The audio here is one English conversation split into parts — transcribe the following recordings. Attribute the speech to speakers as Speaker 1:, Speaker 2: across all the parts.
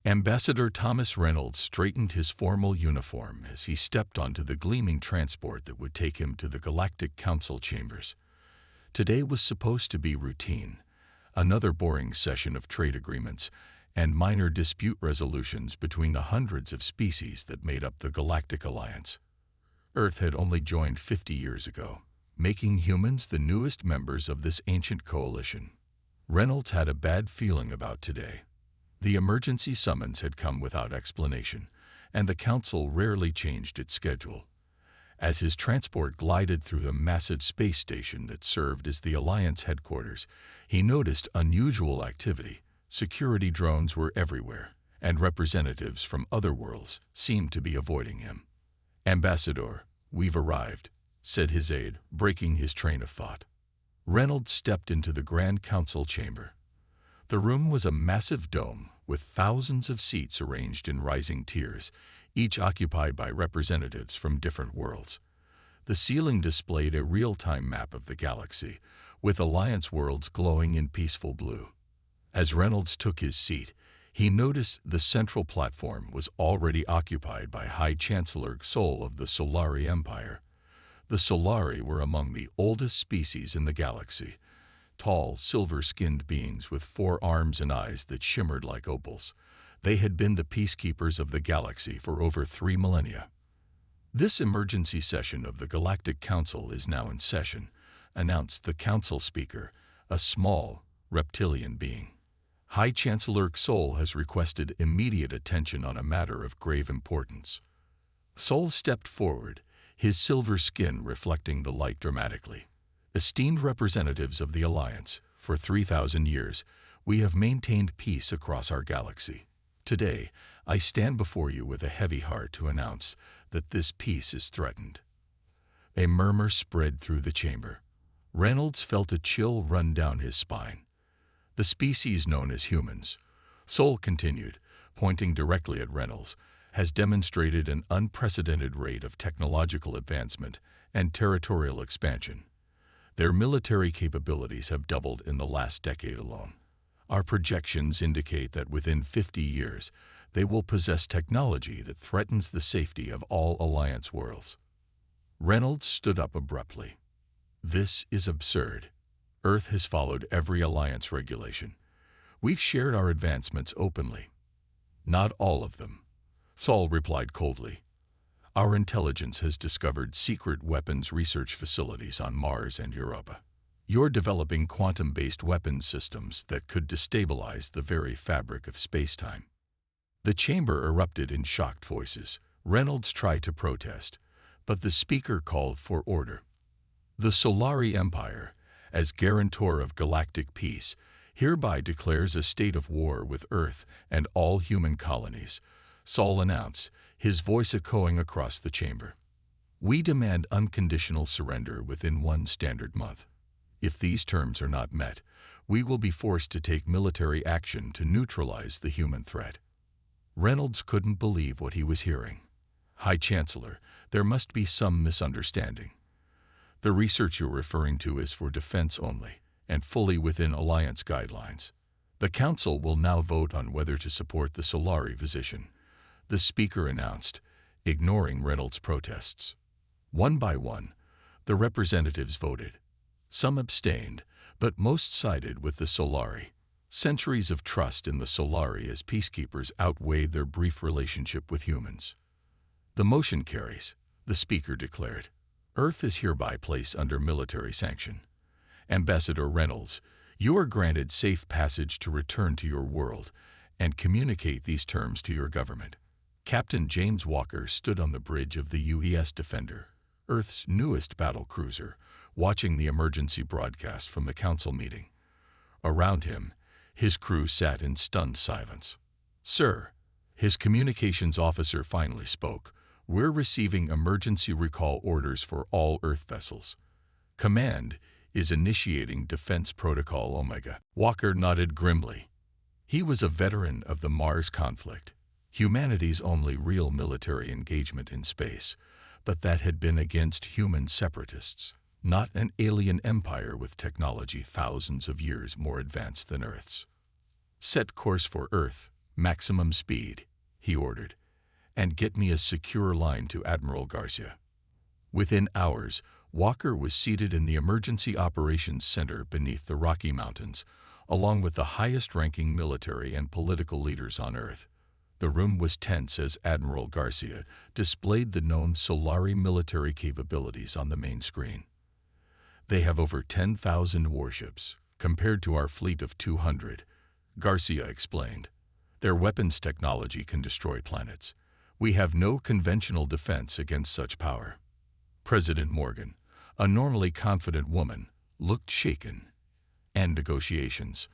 Speaker 1: Ambassador Thomas Reynolds straightened his formal uniform as he stepped onto the gleaming transport that would take him to the Galactic Council chambers. Today was supposed to be routine, another boring session of trade agreements and minor dispute resolutions between the hundreds of species that made up the Galactic Alliance. Earth had only joined 50 years ago, making humans the newest members of this ancient coalition. Reynolds had a bad feeling about today. The emergency summons had come without explanation, and the council rarely changed its schedule. As his transport glided through the massive space station that served as the Alliance headquarters, he noticed unusual activity. Security drones were everywhere, and representatives from other worlds seemed to be avoiding him. "Ambassador, we've arrived," said his aide, breaking his train of thought. Reynolds stepped into the Grand Council chamber. The room was a massive dome with thousands of seats arranged in rising tiers, each occupied by representatives from different worlds. The ceiling displayed a real-time map of the galaxy, with Alliance worlds glowing in peaceful blue. As Reynolds took his seat, he noticed the central platform was already occupied by High Chancellor Sol of the Solari Empire. The Solari were among the oldest species in the galaxy, tall, silver-skinned beings with 4 arms and eyes that shimmered like opals. They had been the peacekeepers of the galaxy for over 3 millennia. "This emergency session of the Galactic Council is now in session," announced the council speaker, a small, reptilian being. "High Chancellor Sol has requested immediate attention on a matter of grave importance." Sol stepped forward, his silver skin reflecting the light dramatically. "Esteemed representatives of the Alliance, for 3,000 years, we have maintained peace across our galaxy. Today, I stand before you with a heavy heart to announce that this peace is threatened." A murmur spread through the chamber. Reynolds felt a chill run down his spine. "The species known as humans," Sol continued, pointing directly at Reynolds, "has demonstrated an unprecedented rate of technological advancement and territorial expansion. Their military capabilities have doubled in the last decade alone. Our projections indicate that within 50 years, they will possess technology that threatens the safety of all Alliance worlds." Reynolds stood up abruptly. "This is absurd. Earth has followed every Alliance regulation. We've shared our advancements openly." "Not all of them," Sol replied coldly. "Our intelligence has discovered secret weapons research facilities on Mars and Europa. You're developing quantum-based weapons systems that could destabilize the very fabric of space-time." The chamber erupted in shocked voices. Reynolds tried to protest, but the speaker called for order. "The Solari Empire, as guarantor of galactic peace, hereby declares a state of war with Earth and all human colonies," Sol announced, his voice echoing across the chamber. "We demand unconditional surrender within 1 standard month. If these terms are not met, we will be forced to take military action to neutralize the human threat." Reynolds couldn't believe what he was hearing. "High Chancellor, there must be some misunderstanding. The research you're referring to is for defense only, and fully within Alliance guidelines. The Council will now vote on whether to support the Solari position," the speaker announced, ignoring Reynolds' protests. One by one, the representatives voted. Some abstained, but most sided with the Solari. Centuries of trust in the Solari as peacekeepers outweighed their brief relationship with humans. "The motion carries," the speaker declared. "Earth is hereby placed under military sanction. Ambassador Reynolds, you are granted safe passage to return to your world and communicate these terms to your government." Captain James Walker stood on the bridge of the UES Defender, Earth's newest battle cruiser, watching the emergency broadcast from the council meeting. Around him, his crew sat in stunned silence. "Sir," his communications officer finally spoke, "we're receiving emergency recall orders for all Earth vessels. Command is initiating Defense Protocol Omega." Walker nodded grimly. He was a veteran of the Mars conflict, humanity's only real military engagement in space, but that had been against human separatists, not an alien empire with technology thousands of years more advanced than Earth's. "Set course for Earth," Maximum speed, he ordered, and get me a secure line to Admiral Garcia. Within hours, Walker was seated in the Emergency Operations Center beneath the Rocky Mountains, along with the highest-ranking military and political leaders on Earth. The room was tense as Admiral Garcia displayed the known Solari military capabilities on the main screen. They have over 10,000 warships, compared to our fleet of 200, Garcia explained. Their weapons technology can destroy planets. We have no conventional defense against such power. President Morgan, a normally confident woman, looked shaken. End negotiations.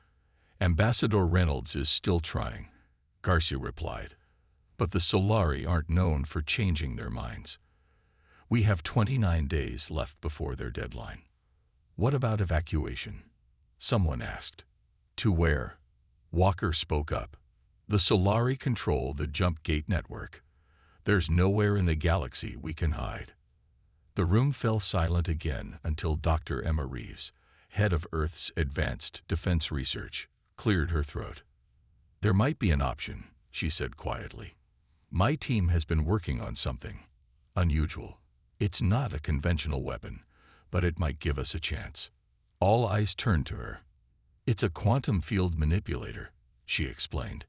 Speaker 1: Ambassador Reynolds is still trying, Garcia replied. But the Solari aren't known for changing their minds. We have 29 days left before their deadline. What about evacuation? Someone asked. To where? Walker spoke up. The Solari control the jump gate network. There's nowhere in the galaxy we can hide. The room fell silent again until Dr. Emma Reeves, head of Earth's Advanced Defense Research, cleared her throat. There might be an option, she said quietly. My team has been working on something unusual. It's not a conventional weapon, but it might give us a chance. All eyes turned to her. It's a quantum field manipulator, she explained.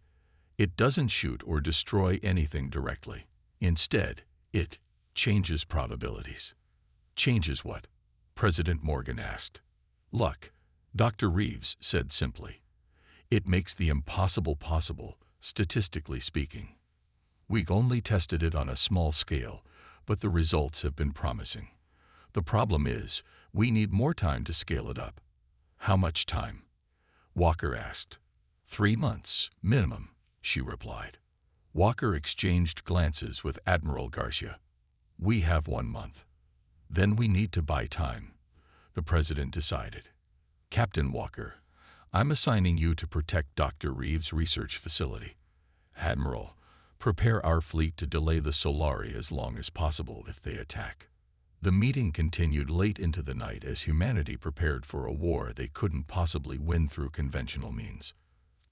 Speaker 1: It doesn't shoot or destroy anything directly. Instead, it changes probabilities. Changes what? President Morgan asked. Luck, Dr. Reeves said simply. It makes the impossible possible, statistically speaking. We've only tested it on a small scale, but the results have been promising. The problem is, we need more time to scale it up. How much time? Walker asked. 3 months, minimum, she replied. Walker exchanged glances with Admiral Garcia. We have 1 month. Then we need to buy time, the president decided. Captain Walker, I'm assigning you to protect Dr. Reeves' research facility. Admiral, prepare our fleet to delay the Solari as long as possible if they attack. The meeting continued late into the night as humanity prepared for a war they couldn't possibly win through conventional means.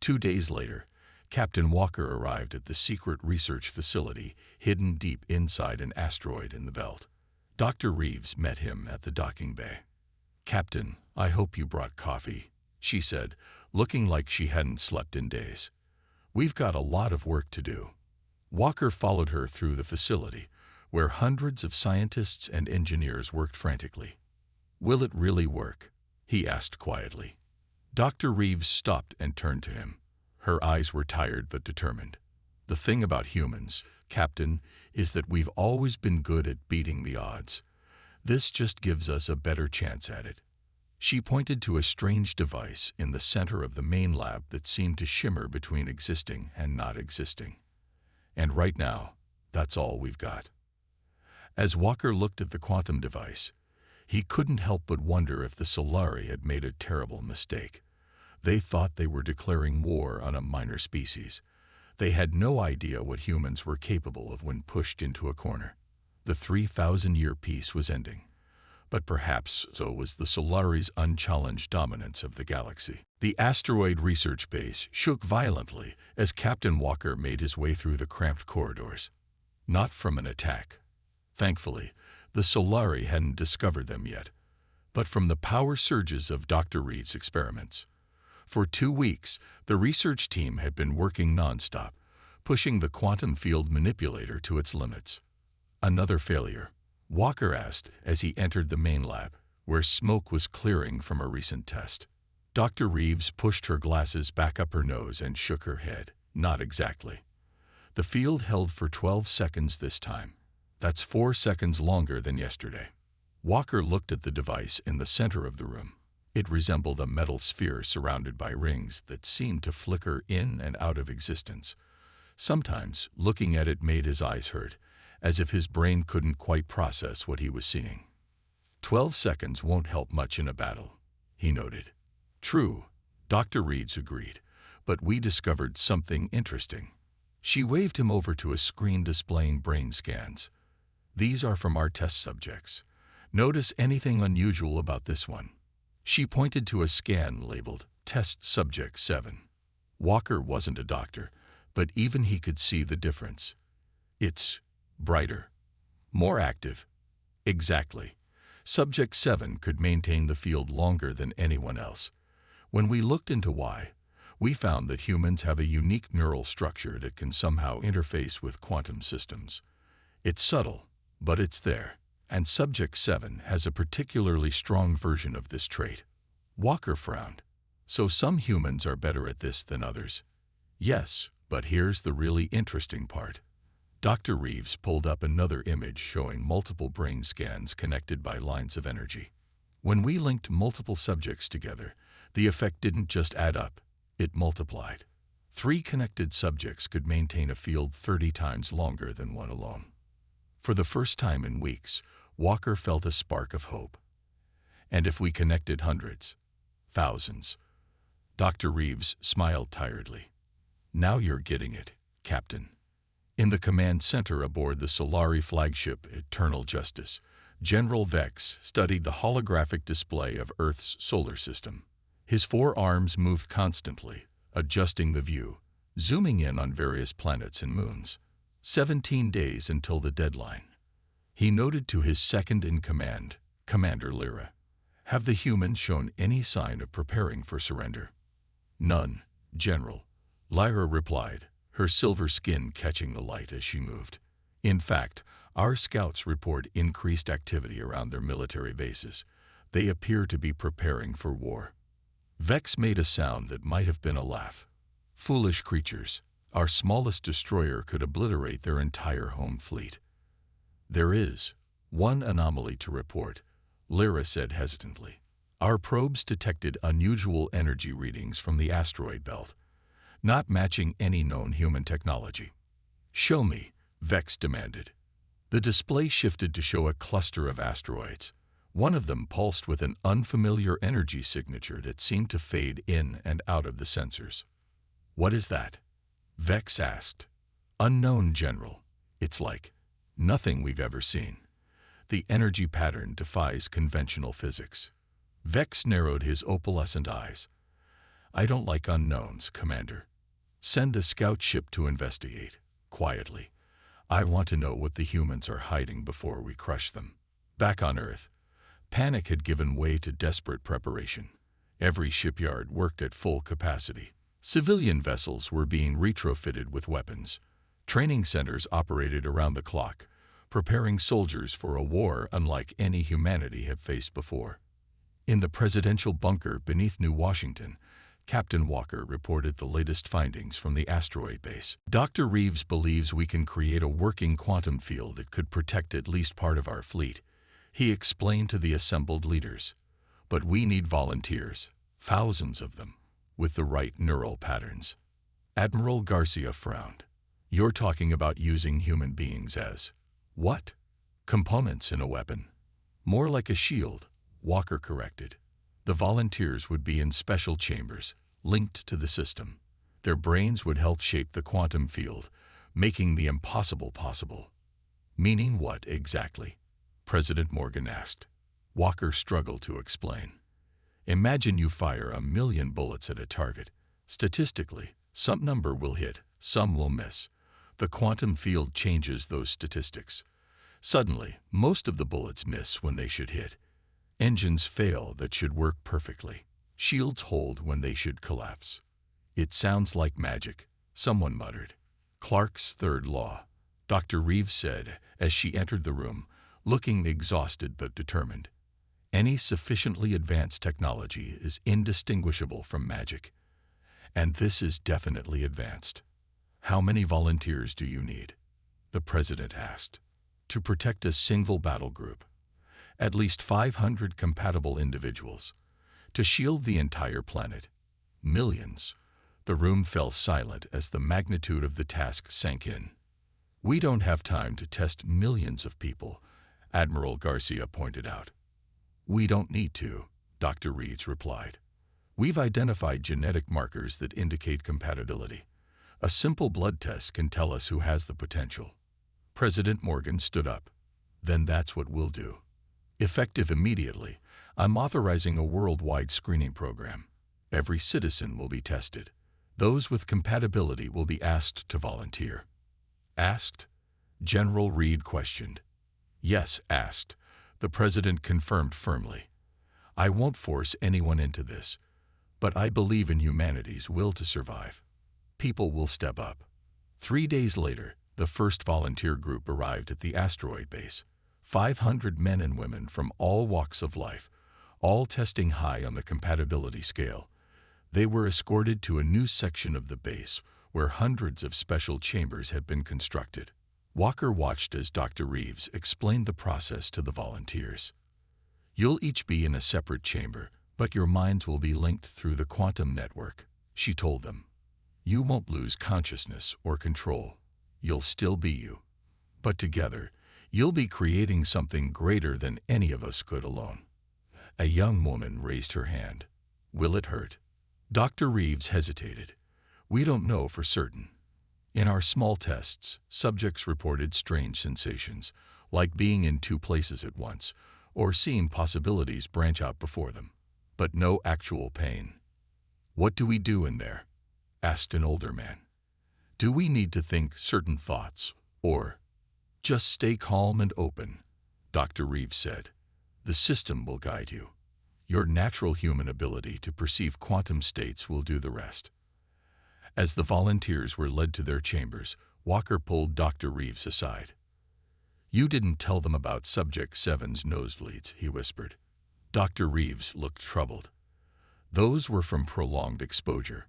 Speaker 1: 2 days later, Captain Walker arrived at the secret research facility hidden deep inside an asteroid in the belt. Dr. Reeves met him at the docking bay. Captain, I hope you brought coffee, she said, looking like she hadn't slept in days. We've got a lot of work to do. Walker followed her through the facility, where hundreds of scientists and engineers worked frantically. Will it really work? He asked quietly. Dr. Reeves stopped and turned to him. Her eyes were tired but determined. The thing about humans, Captain, is that we've always been good at beating the odds. This just gives us a better chance at it. She pointed to a strange device in the center of the main lab that seemed to shimmer between existing and not existing. And right now, that's all we've got. As Walker looked at the quantum device, he couldn't help but wonder if the Solari had made a terrible mistake. They thought they were declaring war on a minor species. They had no idea what humans were capable of when pushed into a corner. The 3,000-year peace was ending. But perhaps so was the Solari's unchallenged dominance of the galaxy. The asteroid research base shook violently as Captain Walker made his way through the cramped corridors. Not from an attack. Thankfully, the Solari hadn't discovered them yet, but from the power surges of Dr. Reeves' experiments. For 2 weeks, the research team had been working nonstop, pushing the quantum field manipulator to its limits. Another failure, Walker asked as he entered the main lab, where smoke was clearing from a recent test. Dr. Reeves pushed her glasses back up her nose and shook her head. Not exactly. The field held for 12 seconds this time. That's 4 seconds longer than yesterday. Walker looked at the device in the center of the room. It resembled a metal sphere surrounded by rings that seemed to flicker in and out of existence. Sometimes, looking at it made his eyes hurt, as if his brain couldn't quite process what he was seeing. 12 seconds won't help much in a battle, he noted. True, Dr. Reeves agreed, but we discovered something interesting. She waved him over to a screen displaying brain scans. These are from our test subjects. Notice anything unusual about this one? She pointed to a scan labeled Test Subject 7. Walker wasn't a doctor, But even he could see the difference. It's brighter, more active. Exactly. Subject 7 could maintain the field longer than anyone else. When we looked into why, we found that humans have a unique neural structure that can somehow interface with quantum systems. It's subtle, but it's there, and Subject 7 has a particularly strong version of this trait. Walker frowned. So some humans are better at this than others? Yes, but here's the really interesting part. Dr. Reeves pulled up another image showing multiple brain scans connected by lines of energy. When we linked multiple subjects together, the effect didn't just add up, it multiplied. 3 connected subjects could maintain a field 30 times longer than one alone. For the first time in weeks, Walker felt a spark of hope. And if we connected hundreds, thousands? Dr. Reeves smiled tiredly. Now you're getting it, Captain. In the command center aboard the Solari flagship Eternal Justice, General Vex studied the holographic display of Earth's solar system. His 4 arms moved constantly, adjusting the view, zooming in on various planets and moons. 17 days until the deadline. He noted to his second-in-command, Commander Lyra, "Have the humans shown any sign of preparing for surrender?" "None, General," Lyra replied, her silver skin catching the light as she moved. "In fact, our scouts report increased activity around their military bases. They appear to be preparing for war." Vex made a sound that might have been a laugh. "Foolish creatures. Our smallest destroyer could obliterate their entire home fleet." "There is one anomaly to report," Lyra said hesitantly. "Our probes detected unusual energy readings from the asteroid belt, not matching any known human technology." "Show me," Vex demanded. The display shifted to show a cluster of asteroids. One of them pulsed with an unfamiliar energy signature that seemed to fade in and out of the sensors. "What is that?" Vex asked. "Unknown, General. It's like nothing we've ever seen. The energy pattern defies conventional physics." Vex narrowed his opalescent eyes. "I don't like unknowns, Commander. Send a scout ship to investigate, quietly. I want to know what the humans are hiding before we crush them." Back on Earth, panic had given way to desperate preparation. Every shipyard worked at full capacity. Civilian vessels were being retrofitted with weapons. Training centers operated around the clock, preparing soldiers for a war unlike any humanity had faced before. In the presidential bunker beneath New Washington, Captain Walker reported the latest findings from the asteroid base. "Dr. Reeves believes we can create a working quantum field that could protect at least part of our fleet," he explained to the assembled leaders. "But we need volunteers, thousands of them, with the right neural patterns." Admiral Garcia frowned. "You're talking about using human beings as, what? Components in a weapon?" "More like a shield," Walker corrected. "The volunteers would be in special chambers, linked to the system. Their brains would help shape the quantum field, making the impossible possible." "Meaning what exactly?" President Morgan asked. Walker struggled to explain. "Imagine you fire 1,000,000 bullets at a target. Statistically, some number will hit, some will miss. The quantum field changes those statistics. Suddenly, most of the bullets miss when they should hit. Engines fail that should work perfectly. Shields hold when they should collapse." "It sounds like magic," someone muttered. "Clark's third law," Dr. Reeves said as she entered the room, looking exhausted but determined. "Any sufficiently advanced technology is indistinguishable from magic. And this is definitely advanced." "How many volunteers do you need?" the president asked. "To protect a single battle group. At least 500 compatible individuals. To shield the entire planet. Millions." The room fell silent as the magnitude of the task sank in. "We don't have time to test millions of people," Admiral Garcia pointed out. "We don't need to," Dr. Reeves replied. "We've identified genetic markers that indicate compatibility. A simple blood test can tell us who has the potential." President Morgan stood up. "Then that's what we'll do. Effective immediately, I'm authorizing a worldwide screening program. Every citizen will be tested. Those with compatibility will be asked to volunteer. Asked? General Reed questioned. Yes, asked. The President confirmed firmly. I won't force anyone into this, but I believe in humanity's will to survive. People will step up. 3 days later, the first volunteer group arrived at the asteroid base. 500 men and women from all walks of life, all testing high on the compatibility scale. They were escorted to a new section of the base where hundreds of special chambers had been constructed. Walker watched as Dr. Reeves explained the process to the volunteers. You'll each be in a separate chamber, but your minds will be linked through the quantum network, she told them. You won't lose consciousness or control. You'll still be you. But together, you'll be creating something greater than any of us could alone. A young woman raised her hand. Will it hurt? Dr. Reeves hesitated. We don't know for certain. In our small tests, subjects reported strange sensations, like being in 2 places at once, or seeing possibilities branch out before them, but no actual pain. What do we do in there? Asked an older man. Do we need to think certain thoughts, or just stay calm and open? Dr. Reeves said. The system will guide you. Your natural human ability to perceive quantum states will do the rest. As the volunteers were led to their chambers, Walker pulled Dr. Reeves aside. You didn't tell them about Subject 7's nosebleeds, he whispered. Dr. Reeves looked troubled. Those were from prolonged exposure.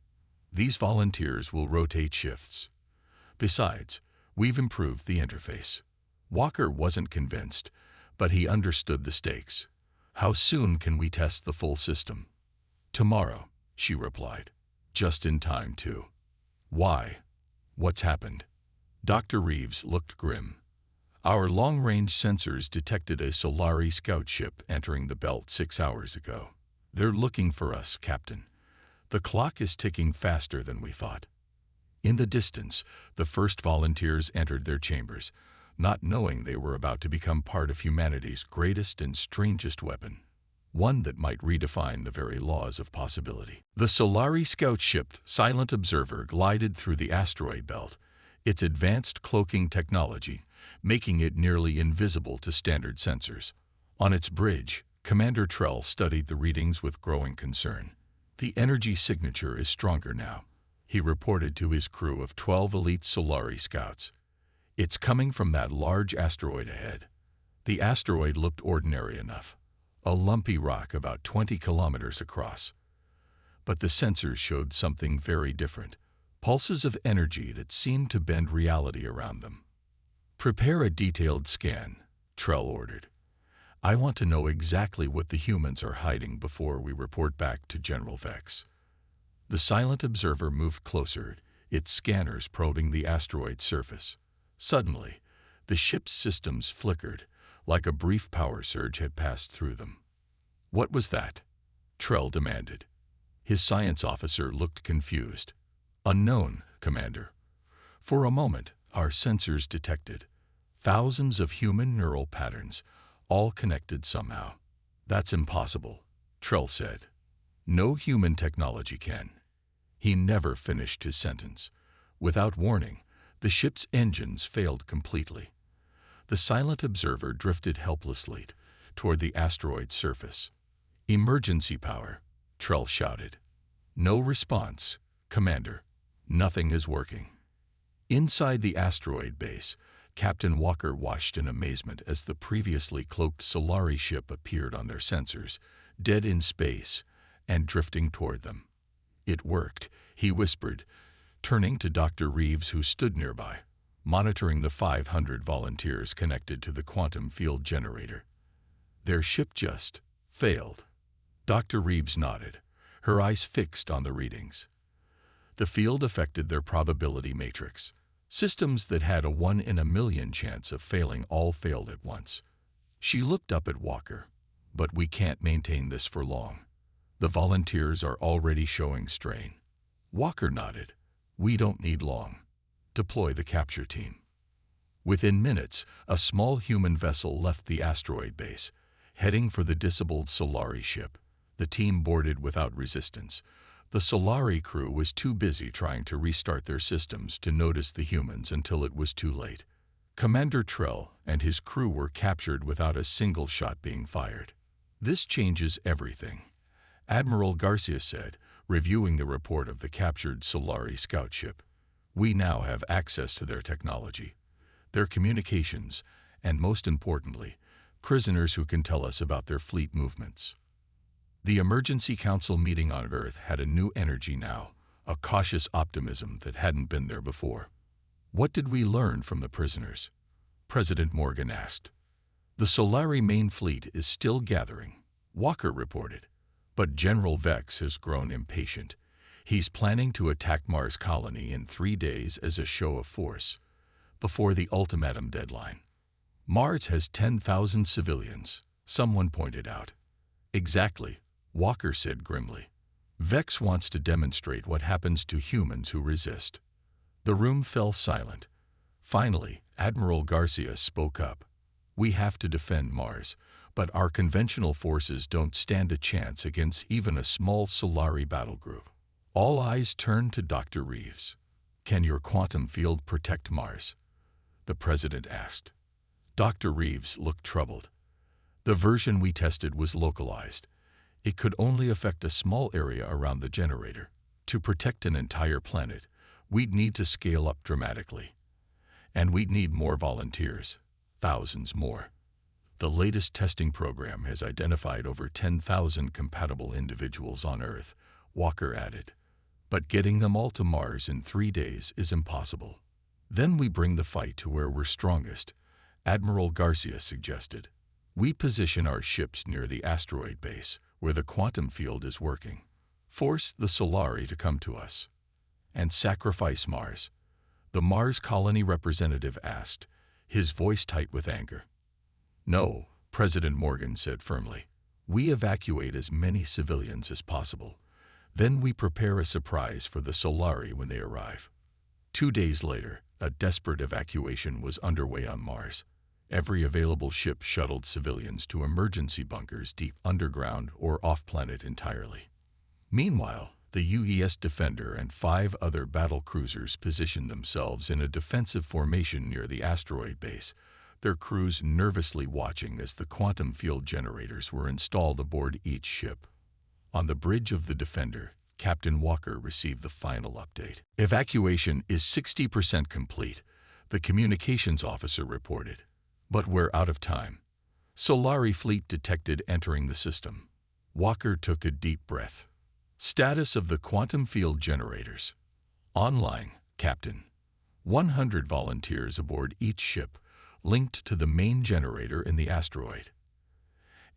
Speaker 1: These volunteers will rotate shifts. Besides, we've improved the interface. Walker wasn't convinced, but he understood the stakes. How soon can we test the full system? Tomorrow, she replied. Just in time, too. Why? What's happened? Dr. Reeves looked grim. Our long-range sensors detected a Solari scout ship entering the belt 6 hours ago. They're looking for us, Captain. The clock is ticking faster than we thought. In the distance, the first volunteers entered their chambers, not knowing they were about to become part of humanity's greatest and strangest weapon, one that might redefine the very laws of possibility. The Solari scout ship Silent Observer glided through the asteroid belt, its advanced cloaking technology making it nearly invisible to standard sensors. On its bridge, Commander Trell studied the readings with growing concern. The energy signature is stronger now, he reported to his crew of 12 elite Solari scouts. It's coming from that large asteroid ahead. The asteroid looked ordinary enough, a lumpy rock about 20 kilometers across. But the sensors showed something very different, pulses of energy that seemed to bend reality around them. Prepare a detailed scan, Trell ordered. I want to know exactly what the humans are hiding before we report back to General Vex. The Silent Observer moved closer, its scanners probing the asteroid's surface. Suddenly, the ship's systems flickered, like a brief power surge had passed through them. What was that? Trell demanded. His science officer looked confused. Unknown, Commander. For a moment, our sensors detected thousands of human neural patterns, all connected somehow. That's impossible, Trell said. No human technology can. He never finished his sentence. Without warning, the ship's engines failed completely. The Silent Observer drifted helplessly toward the asteroid's surface. Emergency power, Trell shouted. No response, Commander. Nothing is working. Inside the asteroid base, Captain Walker watched in amazement as the previously cloaked Solari ship appeared on their sensors, dead in space, and drifting toward them. It worked, he whispered, turning to Dr. Reeves, who stood nearby, monitoring the 500 volunteers connected to the quantum field generator. Their ship just failed. Dr. Reeves nodded, her eyes fixed on the readings. The field affected their probability matrix. Systems that had a 1 in a million chance of failing all failed at once. She looked up at Walker. But we can't maintain this for long. The volunteers are already showing strain. Walker nodded. We don't need long. Deploy the capture team. Within minutes, a small human vessel left the asteroid base, heading for the disabled Solari ship. The team boarded without resistance, The Solari crew was too busy trying to restart their systems to notice the humans until it was too late. Commander Trell and his crew were captured without a single shot being fired. "This changes everything," Admiral Garcia said, reviewing the report of the captured Solari scout ship. "We now have access to their technology, their communications, and most importantly, prisoners who can tell us about their fleet movements." The Emergency Council meeting on Earth had a new energy now, a cautious optimism that hadn't been there before. "What did we learn from the prisoners?" President Morgan asked. "The Solari main fleet is still gathering," Walker reported. "But General Vex has grown impatient. He's planning to attack Mars colony in 3 days as a show of force, before the ultimatum deadline." "Mars has 10,000 civilians," someone pointed out. "Exactly," Walker said grimly. "Vex wants to demonstrate what happens to humans who resist." The room fell silent. Finally, Admiral Garcia spoke up. "We have to defend Mars, but our conventional forces don't stand a chance against even a small Solari battle group." All eyes turned to Dr. Reeves. "Can your quantum field protect Mars?" the president asked. Dr. Reeves looked troubled. "The version we tested was localized. It could only affect a small area around the generator. To protect an entire planet, we'd need to scale up dramatically. And we'd need more volunteers, thousands more. The latest testing program has identified over 10,000 compatible individuals on Earth," Walker added. "But getting them all to Mars in 3 days is impossible." "Then we bring the fight to where we're strongest," Admiral Garcia suggested. "We position our ships near the asteroid base, where the quantum field is working. Force the Solari to come to us." "And sacrifice Mars?" the Mars colony representative asked, his voice tight with anger. "No," President Morgan said firmly. "We evacuate as many civilians as possible. Then we prepare a surprise for the Solari when they arrive." 2 days later, a desperate evacuation was underway on Mars. Every available ship shuttled civilians to emergency bunkers deep underground or off-planet entirely. Meanwhile, the UES Defender and 5 other battle cruisers positioned themselves in a defensive formation near the asteroid base, their crews nervously watching as the quantum field generators were installed aboard each ship. On the bridge of the Defender, Captain Walker received the final update. "Evacuation is 60% complete," the communications officer reported. "But we're out of time. Solari fleet detected entering the system." Walker took a deep breath. "Status of the quantum field generators." "Online, Captain. 100 volunteers aboard each ship, linked to the main generator in the asteroid."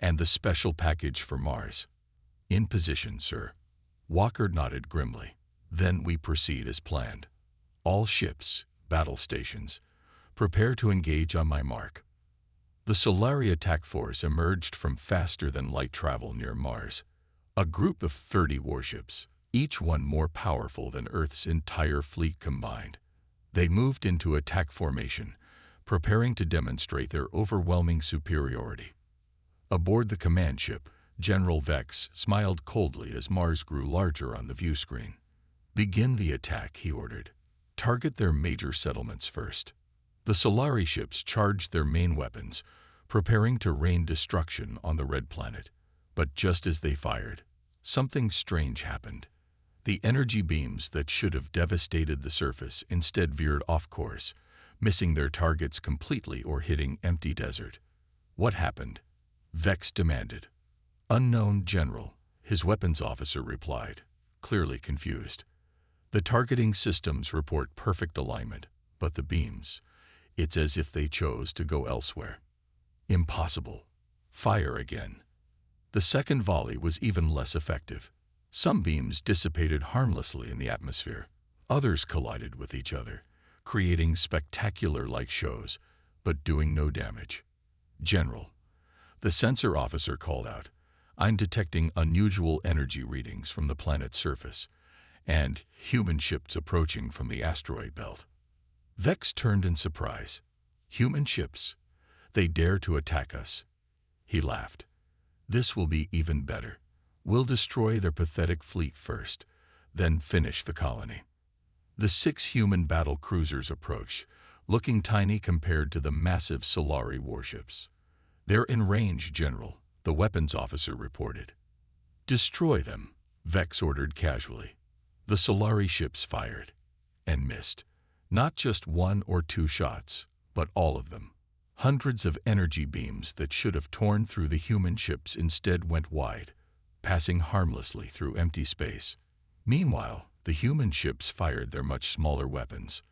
Speaker 1: "And the special package for Mars?" "In position, sir." Walker nodded grimly. "Then we proceed as planned. All ships, battle stations, prepare to engage on my mark." The Solari attack force emerged from faster-than-light travel near Mars. A group of 30 warships, each one more powerful than Earth's entire fleet combined. They moved into attack formation, preparing to demonstrate their overwhelming superiority. Aboard the command ship, General Vex smiled coldly as Mars grew larger on the view screen. "Begin the attack," he ordered. "Target their major settlements first." The Solari ships charged their main weapons, preparing to rain destruction on the red planet. But just as they fired, something strange happened. The energy beams that should have devastated the surface instead veered off course, missing their targets completely or hitting empty desert. "What happened?" Vex demanded. "Unknown, General," his weapons officer replied, clearly confused. "The targeting systems report perfect alignment, but the beams, it's as if they chose to go elsewhere." "Impossible. Fire again." The second volley was even less effective. Some beams dissipated harmlessly in the atmosphere. Others collided with each other, creating spectacular light shows, but doing no damage. "General," the sensor officer called out, "I'm detecting unusual energy readings from the planet's surface, and human ships approaching from the asteroid belt." Vex turned in surprise. "Human ships? They dare to attack us?" He laughed. "This will be even better. We'll destroy their pathetic fleet first, then finish the colony. The 6 human battle cruisers approach, looking tiny compared to the massive Solari warships. "They're in range, General," the weapons officer reported. "Destroy them," Vex ordered casually. The Solari ships fired and missed. Not just 1 or 2 shots, but all of them. Hundreds of energy beams that should have torn through the human ships instead went wide, passing harmlessly through empty space. Meanwhile, the human ships fired their much smaller weapons.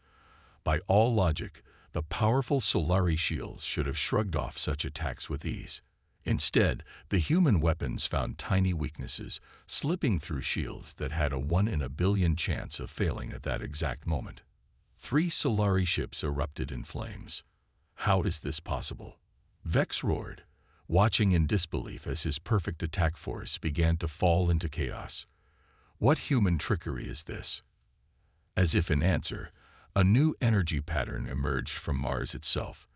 Speaker 1: By all logic, the powerful Solari shields should have shrugged off such attacks with ease. Instead, the human weapons found tiny weaknesses, slipping through shields that had a 1 in a billion chance of failing at that exact moment. 3 Solari ships erupted in flames. "How is this possible?" Vex roared, watching in disbelief as his perfect attack force began to fall into chaos. "What human trickery is this?" As if in answer, a new energy pattern emerged from Mars itself.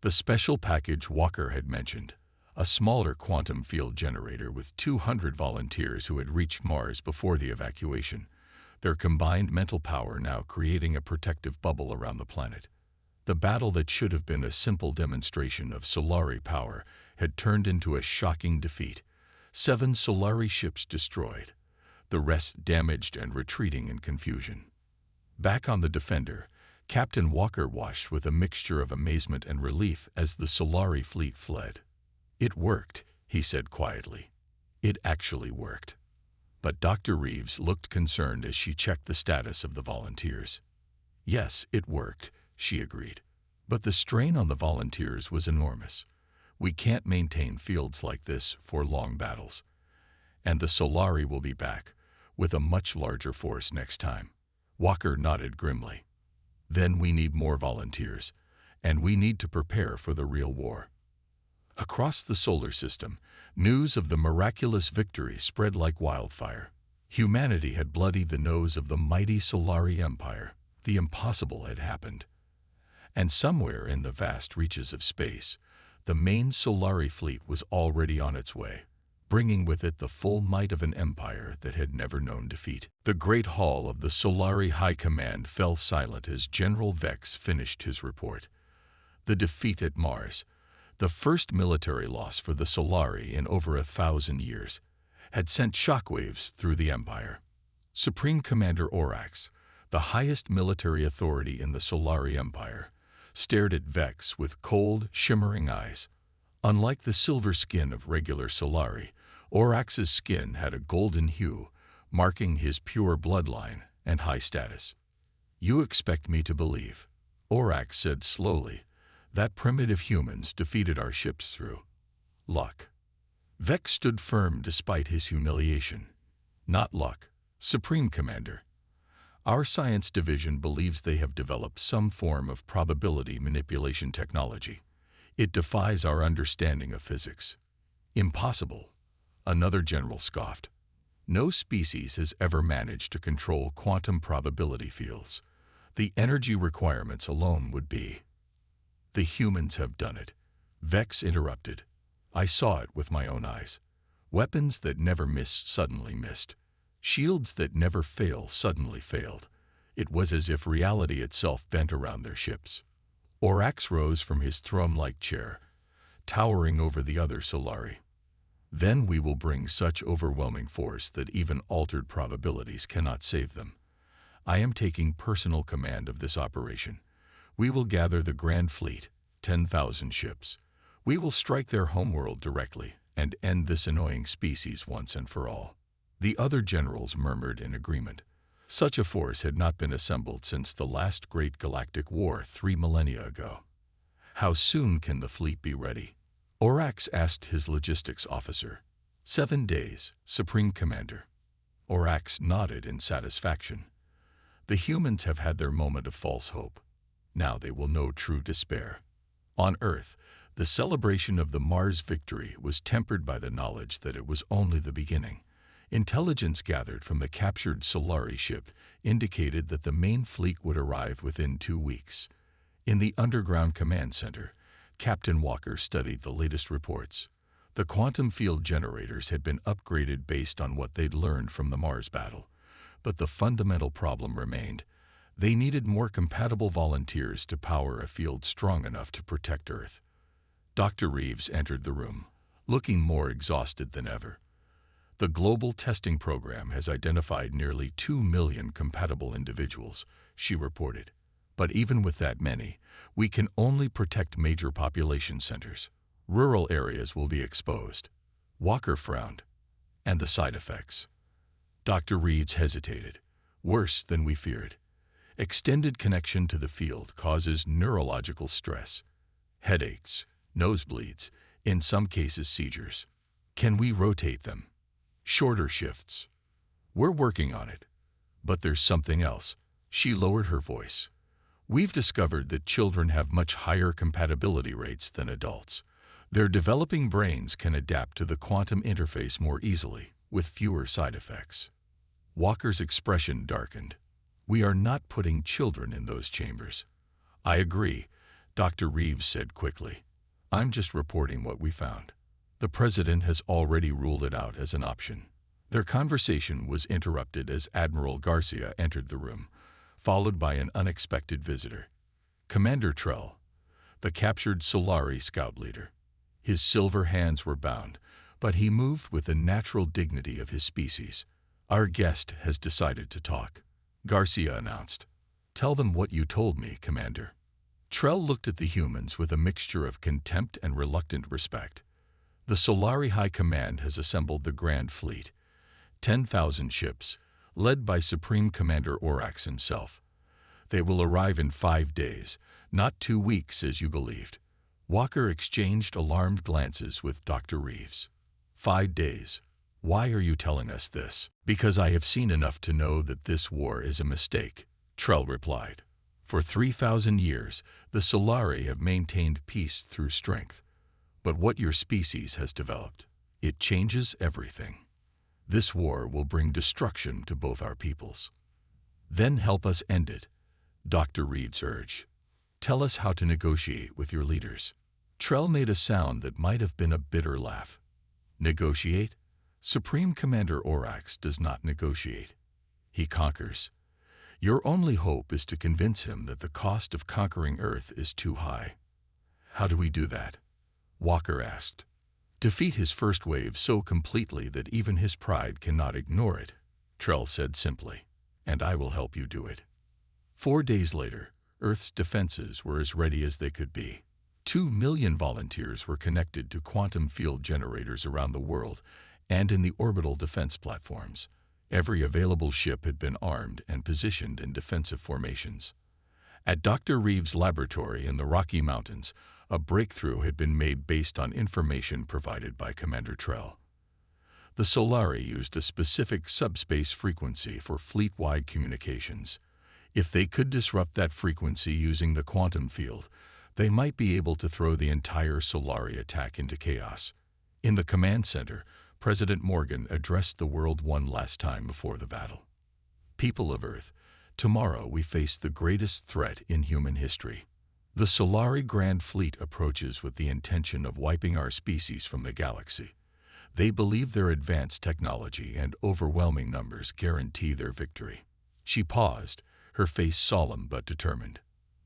Speaker 1: The special package Walker had mentioned, a smaller quantum field generator with 200 volunteers who had reached Mars before the evacuation, their combined mental power now creating a protective bubble around the planet. The battle that should have been a simple demonstration of Solari power had turned into a shocking defeat. 7 Solari ships destroyed, the rest damaged and retreating in confusion. Back on the Defender, Captain Walker watched with a mixture of amazement and relief as the Solari fleet fled. "It worked," he said quietly. "It actually worked." But Dr. Reeves looked concerned as she checked the status of the volunteers. "Yes, it worked," she agreed. "But the strain on the volunteers was enormous. We can't maintain fields like this for long battles. And the Solari will be back, with a much larger force next time." Walker nodded grimly. "Then we need more volunteers, and we need to prepare for the real war." Across the solar system, news of the miraculous victory spread like wildfire. Humanity had bloodied the nose of the mighty Solari Empire. The impossible had happened. And somewhere in the vast reaches of space, the main Solari fleet was already on its way, bringing with it the full might of an empire that had never known defeat. The great hall of the Solari High Command fell silent as General Vex finished his report. The defeat at Mars, the first military loss for the Solari in over 1,000 years, had sent shockwaves through the Empire. Supreme Commander Orax, the highest military authority in the Solari Empire, stared at Vex with cold, shimmering eyes. Unlike the silver skin of regular Solari, Orax's skin had a golden hue, marking his pure bloodline and high status. "You expect me to believe," Orax said slowly, "that primitive humans defeated our ships through luck?" Vex stood firm despite his humiliation. "Not luck, Supreme Commander. Our science division believes they have developed some form of probability manipulation technology. It defies our understanding of physics." "Impossible," another general scoffed. "No species has ever managed to control quantum probability fields. The energy requirements alone would be—" "The humans have done it," Vex interrupted. "I saw it with my own eyes. Weapons that never missed suddenly missed. Shields that never fail suddenly failed. It was as if reality itself bent around their ships." Orax rose from his throne-like chair, towering over the other Solari. "Then we will bring such overwhelming force that even altered probabilities cannot save them. I am taking personal command of this operation. We will gather the Grand Fleet, 10,000 ships. We will strike their homeworld directly and end this annoying species once and for all." The other generals murmured in agreement. Such a force had not been assembled since the last great galactic war 3 millennia ago. "How soon can the fleet be ready?" Orax asked his logistics officer. 7 days, Supreme Commander." Orax nodded in satisfaction. "The humans have had their moment of false hope. Now they will know true despair." On Earth, the celebration of the Mars victory was tempered by the knowledge that it was only the beginning. Intelligence gathered from the captured Solari ship indicated that the main fleet would arrive within 2 weeks. In the underground command center, Captain Walker studied the latest reports. The quantum field generators had been upgraded based on what they'd learned from the Mars battle. But the fundamental problem remained. They needed more compatible volunteers to power a field strong enough to protect Earth. Dr. Reeves entered the room, looking more exhausted than ever. The global testing program has identified nearly 2 million compatible individuals, she reported. But even with that many, we can only protect major population centers. Rural areas will be exposed. Walker frowned. And the side effects. Dr. Reeves hesitated. Worse than we feared. Extended connection to the field causes neurological stress, headaches, nosebleeds, in some cases seizures. Can we rotate them? Shorter shifts. We're working on it. But there's something else. She lowered her voice. We've discovered that children have much higher compatibility rates than adults. Their developing brains can adapt to the quantum interface more easily, with fewer side effects. Walker's expression darkened. We are not putting children in those chambers. I agree, Dr. Reeves said quickly. I'm just reporting what we found. The president has already ruled it out as an option. Their conversation was interrupted as Admiral Garcia entered the room, followed by an unexpected visitor. Commander Trell, the captured Solari scout leader. His silver hands were bound, but he moved with the natural dignity of his species. Our guest has decided to talk, Garcia announced. Tell them what you told me, Commander. Trell looked at the humans with a mixture of contempt and reluctant respect. The Solari High Command has assembled the Grand Fleet, 10,000 ships, led by Supreme Commander Orcs himself. They will arrive in 5 days, not 2 weeks as you believed. Walker exchanged alarmed glances with Dr. Reeves. 5 days. Why are you telling us this? Because I have seen enough to know that this war is a mistake, Trell replied. For 3,000 years, the Solari have maintained peace through strength. But what your species has developed, it changes everything. This war will bring destruction to both our peoples. Then help us end it, Dr. Reeves urged. Tell us how to negotiate with your leaders. Trell made a sound that might have been a bitter laugh. Negotiate? Supreme Commander Orax does not negotiate. He conquers. Your only hope is to convince him that the cost of conquering Earth is too high. How do we do that? Walker asked. Defeat his first wave so completely that even his pride cannot ignore it, Trell said simply, and I will help you do it. 4 days later, Earth's defenses were as ready as they could be. 2 million volunteers were connected to quantum field generators around the world and in the orbital defense platforms. Every available ship had been armed and positioned in defensive formations. At Dr. Reeves' laboratory in the Rocky Mountains, a breakthrough had been made based on information provided by Commander Trell. The Solari used a specific subspace frequency for fleet-wide communications. If they could disrupt that frequency using the quantum field, they might be able to throw the entire Solari attack into chaos. In the command center, President Morgan addressed the world one last time before the battle. People of Earth, tomorrow we face the greatest threat in human history. The Solari Grand Fleet approaches with the intention of wiping our species from the galaxy. They believe their advanced technology and overwhelming numbers guarantee their victory. She paused, her face solemn but determined.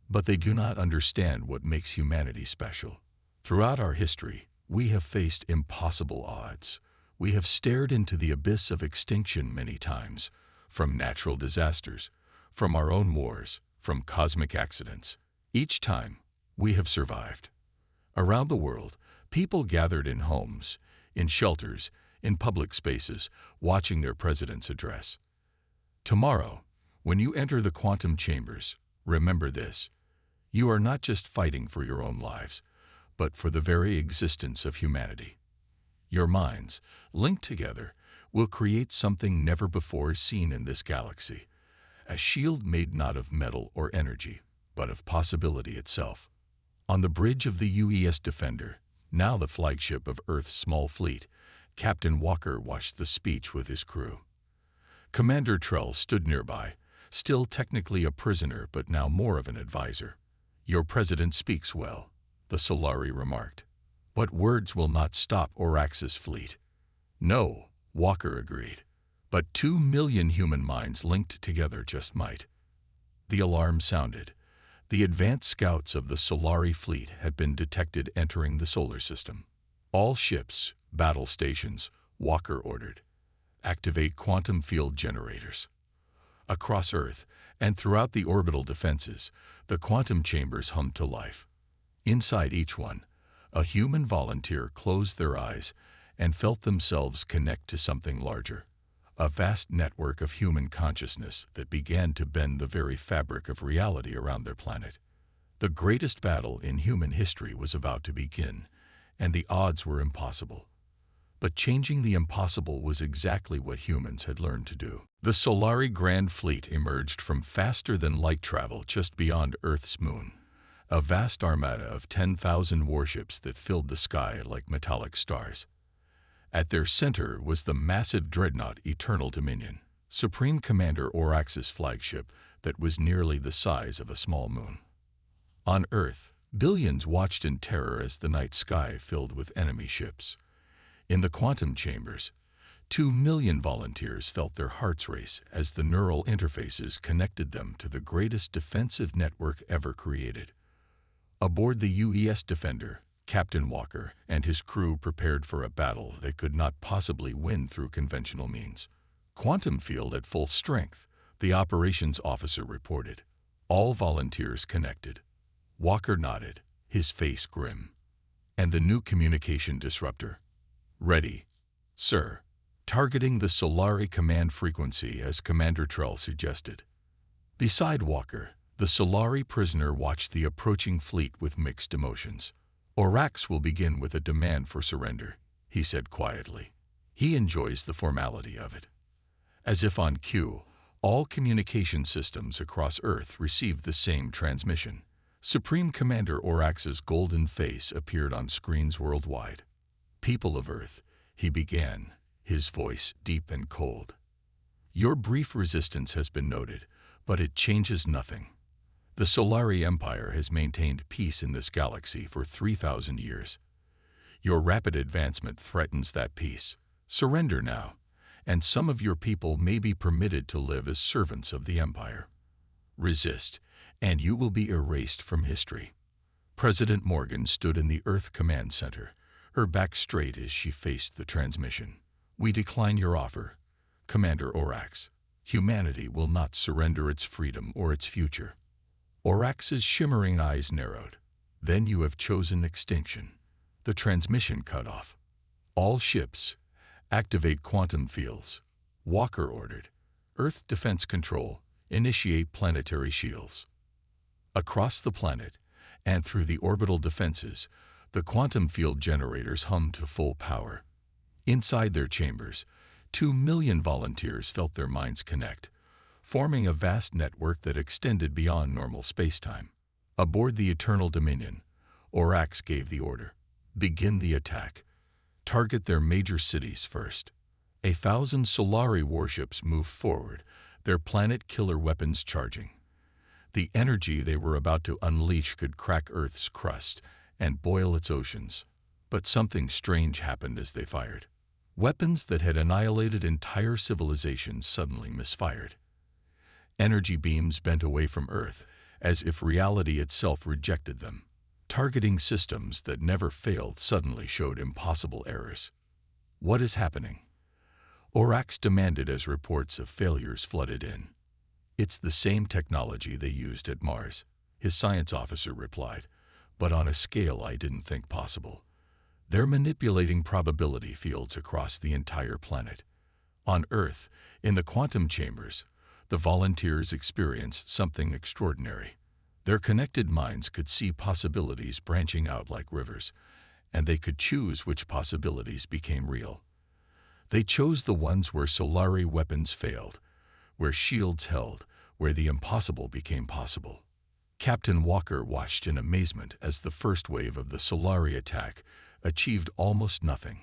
Speaker 1: But they do not understand what makes humanity special. Throughout our history, we have faced impossible odds. We have stared into the abyss of extinction many times, from natural disasters, from our own wars, from cosmic accidents. Each time, we have survived. Around the world, people gathered in homes, in shelters, in public spaces, watching their president's address. Tomorrow, when you enter the quantum chambers, remember this. You are not just fighting for your own lives, but for the very existence of humanity. Your minds, linked together, will create something never before seen in this galaxy, a shield made not of metal or energy, but of possibility itself. On the bridge of the UES Defender, now the flagship of Earth's small fleet, Captain Walker watched the speech with his crew. Commander Trell stood nearby, still technically a prisoner but now more of an advisor. Your president speaks well, the Solari remarked. But words will not stop Orax's fleet. No, Walker agreed. But 2 million human minds linked together just might. The alarm sounded. The advanced scouts of the Solari fleet had been detected entering the solar system. All ships, battle stations, Walker ordered. Activate quantum field generators. Across Earth and throughout the orbital defenses, the quantum chambers hummed to life. Inside each one, a human volunteer closed their eyes and felt themselves connect to something larger. A vast network of human consciousness that began to bend the very fabric of reality around their planet. The greatest battle in human history was about to begin, and the odds were impossible. But changing the impossible was exactly what humans had learned to do. The Solari Grand Fleet emerged from faster-than-light travel just beyond Earth's moon, a vast armada of 10,000 warships that filled the sky like metallic stars. At their center was the massive dreadnought Eternal Dominion, Supreme Commander Orax's flagship that was nearly the size of a small moon. On Earth, billions watched in terror as the night sky filled with enemy ships. In the quantum chambers, 2 million volunteers felt their hearts race as the neural interfaces connected them to the greatest defensive network ever created. Aboard the UES Defender, Captain Walker and his crew prepared for a battle they could not possibly win through conventional means. Quantum field at full strength, the operations officer reported. All volunteers connected. Walker nodded, his face grim. And the new communication disruptor? Ready, sir. Targeting the Solari command frequency as Commander Trell suggested. Beside Walker, the Solari prisoner watched the approaching fleet with mixed emotions. Orax will begin with a demand for surrender, he said quietly. He enjoys the formality of it. As if on cue, all communication systems across Earth received the same transmission. Supreme Commander Orax's golden face appeared on screens worldwide. People of Earth, he began, his voice deep and cold. Your brief resistance has been noted, but it changes nothing. The Solari Empire has maintained peace in this galaxy for 3,000 years. Your rapid advancement threatens that peace. Surrender now, and some of your people may be permitted to live as servants of the Empire. Resist, and you will be erased from history. President Morgan stood in the Earth Command Center, her back straight as she faced the transmission. We decline your offer, Commander Orax. Humanity will not surrender its freedom or its future. Orax's shimmering eyes narrowed. Then you have chosen extinction. The transmission cut off. All ships, activate quantum fields. Walker ordered. Earth Defense Control, initiate planetary shields. Across the planet, and through the orbital defenses, the quantum field generators hummed to full power. Inside their chambers, 2 million volunteers felt their minds connect, forming a vast network that extended beyond normal spacetime. Aboard the Eternal Dominion, Orax gave the order. Begin the attack. Target their major cities first. 1,000 Solari warships moved forward, their planet-killer weapons charging. The energy they were about to unleash could crack Earth's crust and boil its oceans. But something strange happened as they fired. Weapons that had annihilated entire civilizations suddenly misfired. Energy beams bent away from Earth, as if reality itself rejected them. Targeting systems that never failed suddenly showed impossible errors. What is happening? Orax demanded as reports of failures flooded in. It's the same technology they used at Mars, his science officer replied, but on a scale I didn't think possible. They're manipulating probability fields across the entire planet. On Earth, in the quantum chambers, the volunteers experienced something extraordinary. Their connected minds could see possibilities branching out like rivers, and they could choose which possibilities became real. They chose the ones where Solari weapons failed, where shields held, where the impossible became possible. Captain Walker watched in amazement as the first wave of the Solari attack achieved almost nothing.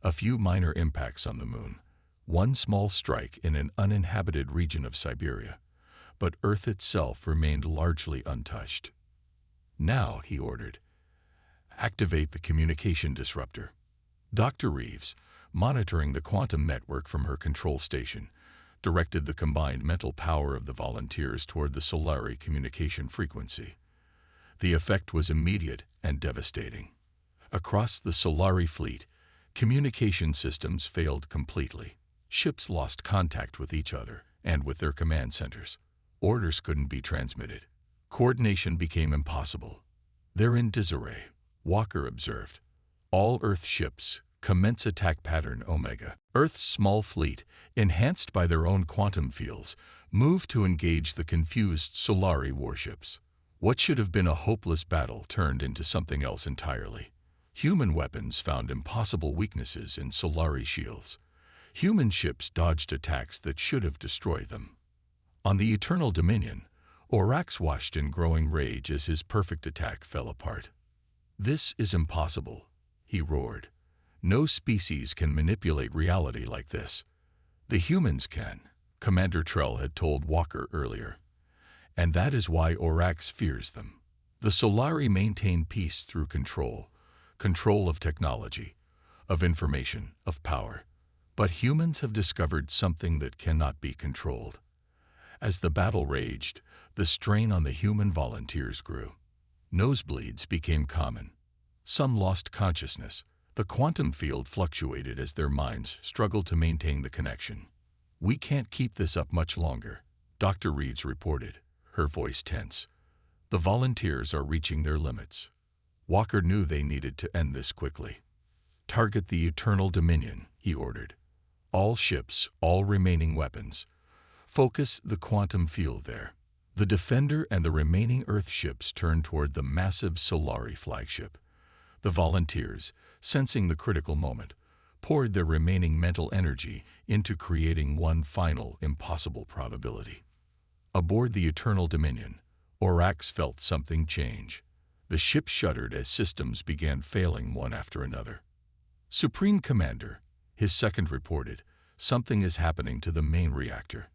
Speaker 1: A few minor impacts on the moon, one small strike in an uninhabited region of Siberia, but Earth itself remained largely untouched. Now, he ordered, activate the communication disruptor. Dr. Reeves, monitoring the quantum network from her control station, directed the combined mental power of the volunteers toward the Solari communication frequency. The effect was immediate and devastating. Across the Solari fleet, communication systems failed completely. Ships lost contact with each other and with their command centers. Orders couldn't be transmitted. Coordination became impossible. "They're in disarray," Walker observed. "All Earth ships, commence attack pattern Omega." Earth's small fleet, enhanced by their own quantum fields, moved to engage the confused Solari warships. What should have been a hopeless battle turned into something else entirely. Human weapons found impossible weaknesses in Solari shields. Human ships dodged attacks that should have destroyed them. On the Eternal Dominion, Orax watched in growing rage as his perfect attack fell apart. "This is impossible," he roared. "No species can manipulate reality like this." "The humans can," Commander Trell had told Walker earlier. "And that is why Orax fears them." The Solari maintain peace through control of technology, of information, of power. But humans have discovered something that cannot be controlled. As the battle raged, the strain on the human volunteers grew. Nosebleeds became common. Some lost consciousness. The quantum field fluctuated as their minds struggled to maintain the connection. "We can't keep this up much longer," Dr. Reeves reported, her voice tense. "The volunteers are reaching their limits." Walker knew they needed to end this quickly. "Target the Eternal Dominion," he ordered. "All ships, all remaining weapons. Focus the quantum field there." The Defender and the remaining Earth ships turned toward the massive Solari flagship. The volunteers, sensing the critical moment, poured their remaining mental energy into creating one final, impossible probability. Aboard the Eternal Dominion, Orax felt something change. The ship shuddered as systems began failing one after another. "Supreme Commander," his second reported, "something is happening to the main reactor.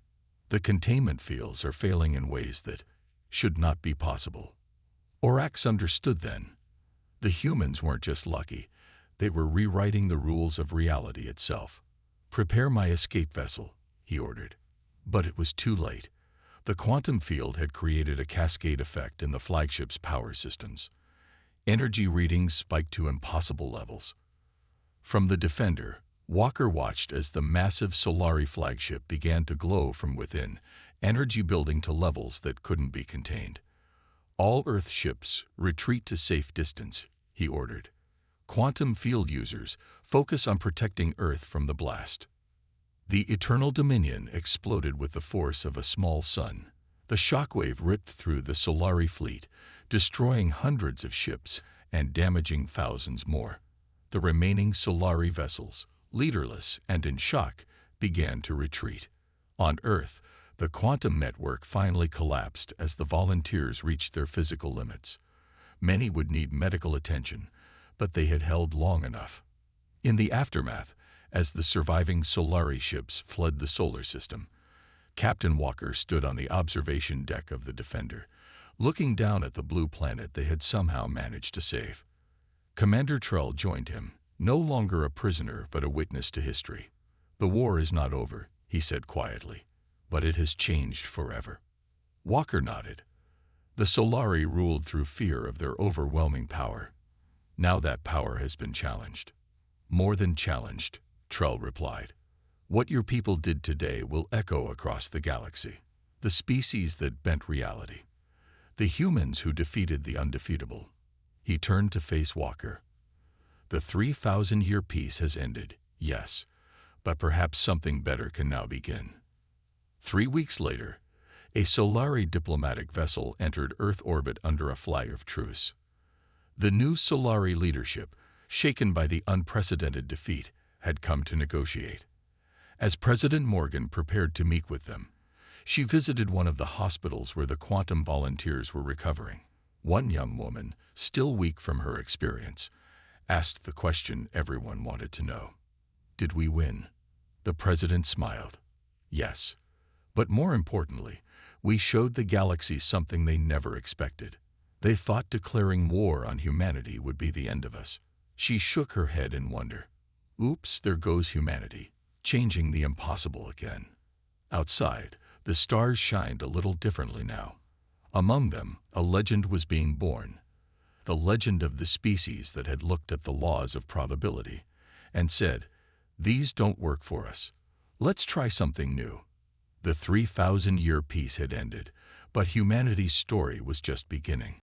Speaker 1: The containment fields are failing in ways that should not be possible." Orax understood then. The humans weren't just lucky, they were rewriting the rules of reality itself. "Prepare my escape vessel," he ordered. But it was too late. The quantum field had created a cascade effect in the flagship's power systems. Energy readings spiked to impossible levels. From the Defender, Walker watched as the massive Solari flagship began to glow from within, energy building to levels that couldn't be contained. "All Earth ships, retreat to safe distance," he ordered. "Quantum field users, focus on protecting Earth from the blast." The Eternal Dominion exploded with the force of a small sun. The shockwave ripped through the Solari fleet, destroying hundreds of ships and damaging thousands more. The remaining Solari vessels, leaderless and in shock, began to retreat. On Earth, the quantum network finally collapsed as the volunteers reached their physical limits. Many would need medical attention, but they had held long enough. In the aftermath, as the surviving Solari ships fled the solar system, Captain Walker stood on the observation deck of the Defender, looking down at the blue planet they had somehow managed to save. Commander Trell joined him, no longer a prisoner but a witness to history. "The war is not over," he said quietly, "but it has changed forever." Walker nodded. The Solari ruled through fear of their overwhelming power. Now that power has been challenged. "More than challenged," Trell replied. "What your people did today will echo across the galaxy. The species that bent reality. The humans who defeated the undefeatable." He turned to face Walker. "The 3,000-year peace has ended, yes, but perhaps something better can now begin." 3 weeks later, a Solari diplomatic vessel entered Earth orbit under a flag of truce. The new Solari leadership, shaken by the unprecedented defeat, had come to negotiate. As President Morgan prepared to meet with them, she visited one of the hospitals where the quantum volunteers were recovering. One young woman, still weak from her experience, asked the question everyone wanted to know. "Did we win?" The president smiled. "Yes. But more importantly, we showed the galaxy something they never expected. They thought declaring war on humanity would be the end of us." She shook her head in wonder. Oops, there goes humanity, changing the impossible again. Outside, the stars shined a little differently now. Among them, a legend was being born. The legend of the species that had looked at the laws of probability and said, "These don't work for us. Let's try something new." The 3,000-year peace had ended, but humanity's story was just beginning.